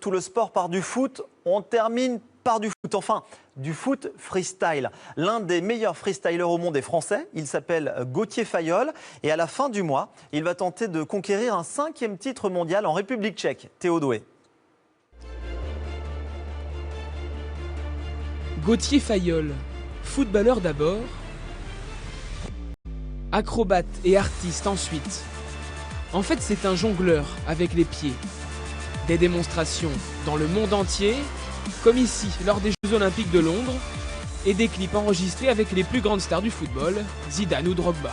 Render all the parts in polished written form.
Tout le sport part du foot, on termine par du foot, enfin du foot freestyle. L'un des meilleurs freestylers au monde est français, il s'appelle Gauthier Fayol et à la fin du mois, il va tenter de conquérir un 5e titre mondial en République tchèque. Théo Doué. Gauthier Fayol, footballeur d'abord, acrobate et artiste ensuite. En fait, c'est un jongleur avec les pieds. Des démonstrations dans le monde entier, comme ici lors des Jeux Olympiques de Londres, et des clips enregistrés avec les plus grandes stars du football, Zidane ou Drogba.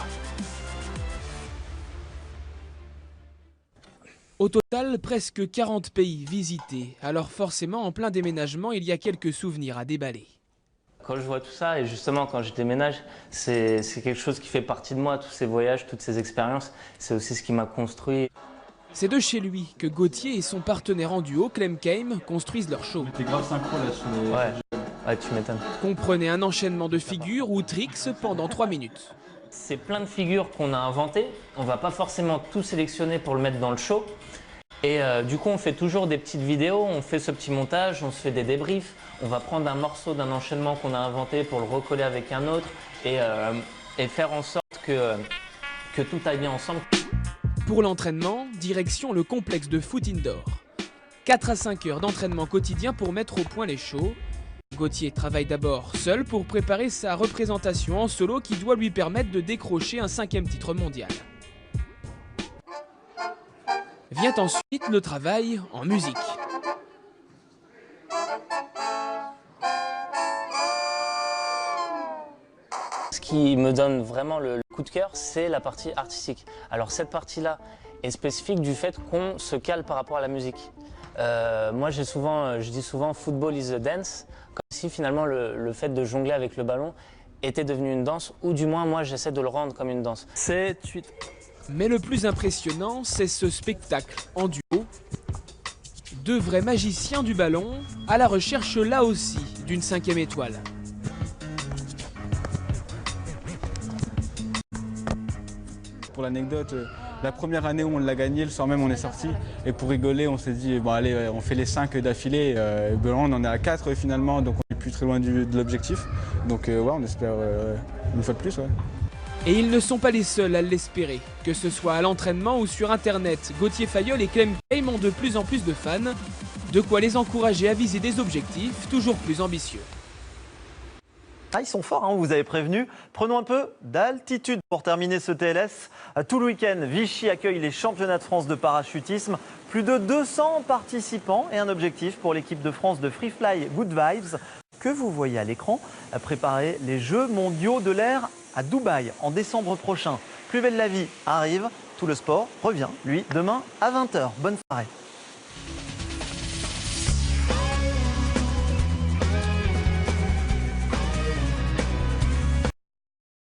Au total, presque 40 pays visités, alors forcément en plein déménagement, il y a quelques souvenirs à déballer. Quand je vois tout ça, et justement quand je déménage, c'est quelque chose qui fait partie de moi, tous ces voyages, toutes ces expériences, c'est aussi ce qui m'a construit. C'est de chez lui que Gauthier et son partenaire en duo, Clem Keim, construisent leur show. T'es grave synchro là sur les... Ouais, tu m'étonnes. Comprenez un enchaînement de figures ou tricks pendant 3 minutes. C'est plein de figures qu'on a inventées, on va pas forcément tout sélectionner pour le mettre dans le show. Et du coup, on fait toujours des petites vidéos, on fait ce petit montage, on se fait des débriefs. On va prendre un morceau d'un enchaînement qu'on a inventé pour le recoller avec un autre et faire en sorte que tout aille bien ensemble. Pour l'entraînement, direction le complexe de foot indoor. 4 à 5 heures d'entraînement quotidien pour mettre au point les shows. Gauthier travaille d'abord seul pour préparer sa représentation en solo qui doit lui permettre de décrocher un 5e titre mondial. Vient ensuite le travail en musique. Ce qui me donne vraiment le coup de cœur, c'est la partie artistique. Alors cette partie-là est spécifique du fait qu'on se cale par rapport à la musique. Moi je dis souvent football is a dance, comme si finalement le fait de jongler avec le ballon était devenu une danse, ou du moins moi j'essaie de le rendre comme une danse. 7, 8... Mais le plus impressionnant, c'est ce spectacle en duo. 2 vrais magiciens du ballon, à la recherche là aussi d'une 5e étoile. Pour l'anecdote, la première année où on l'a gagné, le soir même on est sorti. Et pour rigoler, on s'est dit, bon allez, on fait les 5 d'affilée. On en est à 4 finalement, donc on est plus très loin de l'objectif. Donc ouais, on espère une fois de plus. Ouais. Et ils ne sont pas les seuls à l'espérer. Que ce soit à l'entraînement ou sur internet, Gauthier Fayol et Clem Keim ont de plus en plus de fans. De quoi les encourager à viser des objectifs toujours plus ambitieux. Ah, ils sont forts, hein, vous avez prévenu. Prenons un peu d'altitude pour terminer ce TLS. Tout le week-end, Vichy accueille les championnats de France de parachutisme. Plus de 200 participants et un objectif pour l'équipe de France de Free Fly Good Vibes que vous voyez à l'écran. Préparer les Jeux mondiaux de l'air à Dubaï en décembre prochain. Plus belle la vie arrive. Tout le sport revient, lui, demain à 20 h. Bonne soirée.